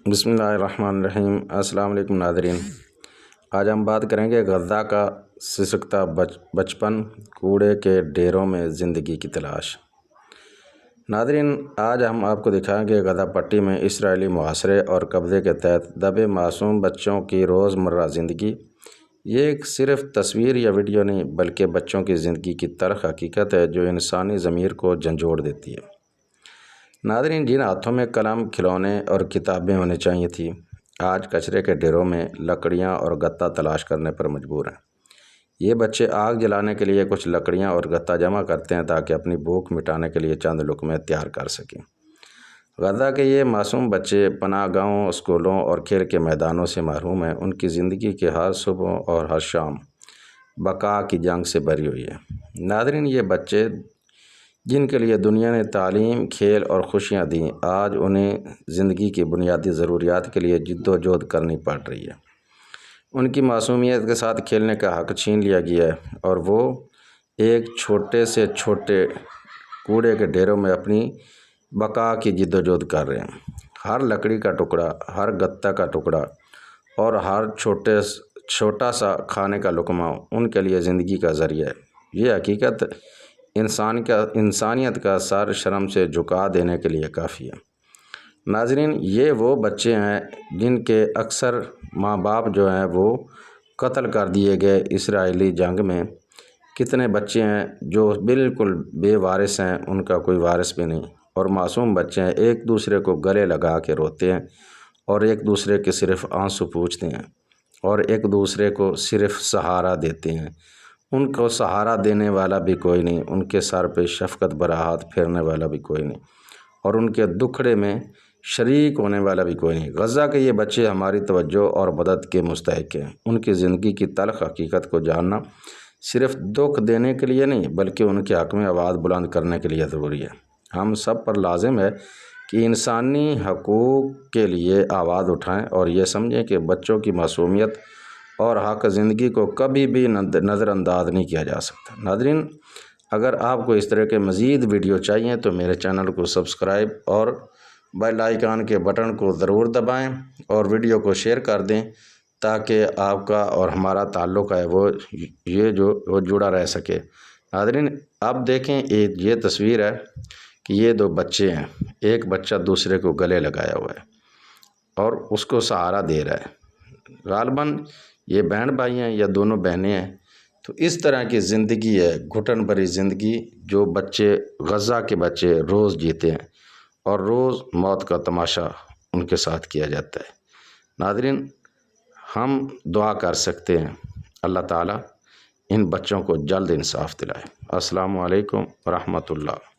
بسم اللہ الرحمن الرحیم۔ السلام علیکم ناظرین، آج ہم بات کریں گے غزہ کا سسکتا بچپن، کوڑے کے ڈھیروں میں زندگی کی تلاش۔ ناظرین، آج ہم آپ کو دکھائیں گے غزہ پٹی میں اسرائیلی محاصرے اور قبضے کے تحت دبے معصوم بچوں کی روزمرہ زندگی۔ یہ ایک صرف تصویر یا ویڈیو نہیں بلکہ بچوں کی زندگی کی تلخ حقیقت ہے جو انسانی ضمیر کو جھنجھوڑ دیتی ہے۔ ناظرین، جن ہاتھوں میں قلم، کھلونے اور کتابیں ہونی چاہیے تھی، آج کچرے کے ڈھیروں میں لکڑیاں اور گتا تلاش کرنے پر مجبور ہیں۔ یہ بچے آگ جلانے کے لیے کچھ لکڑیاں اور گتا جمع کرتے ہیں تاکہ اپنی بھوک مٹانے کے لیے چند لقمے تیار کر سکیں۔ غزہ کے یہ معصوم بچے پناہ گاہوں، اسکولوں اور کھیل کے میدانوں سے محروم ہیں۔ ان کی زندگی کے ہر صبح اور ہر شام بقا کی جنگ سے بھری ہوئی ہے۔ ناظرین، یہ بچے جن کے لیے دنیا نے تعلیم، کھیل اور خوشیاں دیں، آج انہیں زندگی کی بنیادی ضروریات کے لیے جدوجہد کرنی پڑ رہی ہے۔ ان کی معصومیت کے ساتھ کھیلنے کا حق چھین لیا گیا ہے اور وہ ایک چھوٹے سے چھوٹے کوڑے کے ڈھیروں میں اپنی بقا کی جدوجہد کر رہے ہیں۔ ہر لکڑی کا ٹکڑا، ہر گتا کا ٹکڑا اور ہر چھوٹا سا کھانے کا لقمہ ان کے لیے زندگی کا ذریعہ ہے۔ یہ حقیقت انسانیت کا سر شرم سے جھکا دینے کے لیے کافی ہے۔ ناظرین، یہ وہ بچے ہیں جن کے اکثر ماں باپ جو ہیں وہ قتل کر دیے گئے اسرائیلی جنگ میں۔ کتنے بچے ہیں جو بالکل بے وارث ہیں، ان کا کوئی وارث بھی نہیں، اور معصوم بچے ہیں ایک دوسرے کو گلے لگا کے روتے ہیں اور ایک دوسرے کے صرف آنسو پوچھتے ہیں اور ایک دوسرے کو صرف سہارا دیتے ہیں۔ ان کو سہارا دینے والا بھی کوئی نہیں، ان کے سر پہ شفقت بھرا ہاتھ پھیرنے والا بھی کوئی نہیں، اور ان کے دکھڑے میں شریک ہونے والا بھی کوئی نہیں۔ غزہ کے یہ بچے ہماری توجہ اور مدد کے مستحق ہیں۔ ان کی زندگی کی تلخ حقیقت کو جاننا صرف دکھ دینے کے لیے نہیں بلکہ ان کے حق میں آواز بلند کرنے کے لیے ضروری ہے۔ ہم سب پر لازم ہے کہ انسانی حقوق کے لیے آواز اٹھائیں اور یہ سمجھیں کہ بچوں کی معصومیت اور حق زندگی کو کبھی بھی نظر انداز نہیں کیا جا سکتا۔ ناظرین، اگر آپ کو اس طرح کے مزید ویڈیو چاہیے تو میرے چینل کو سبسکرائب اور بیل آئیکن کے بٹن کو ضرور دبائیں اور ویڈیو کو شیئر کر دیں تاکہ آپ کا اور ہمارا تعلق ہے وہ جڑا رہ سکے۔ ناظرین، اب دیکھیں یہ تصویر ہے کہ یہ دو بچے ہیں، ایک بچہ دوسرے کو گلے لگایا ہوا ہے اور اس کو سہارا دے رہا ہے۔ غالباً یہ بہن بھائی ہیں یا دونوں بہنیں ہیں۔ تو اس طرح کی زندگی ہے، گھٹن بھری زندگی، جو بچے غزہ کے بچے روز جیتے ہیں اور روز موت کا تماشا ان کے ساتھ کیا جاتا ہے۔ ناظرین، ہم دعا کر سکتے ہیں اللہ تعالیٰ ان بچوں کو جلد انصاف دلائے۔ السلام علیکم ورحمۃ اللہ۔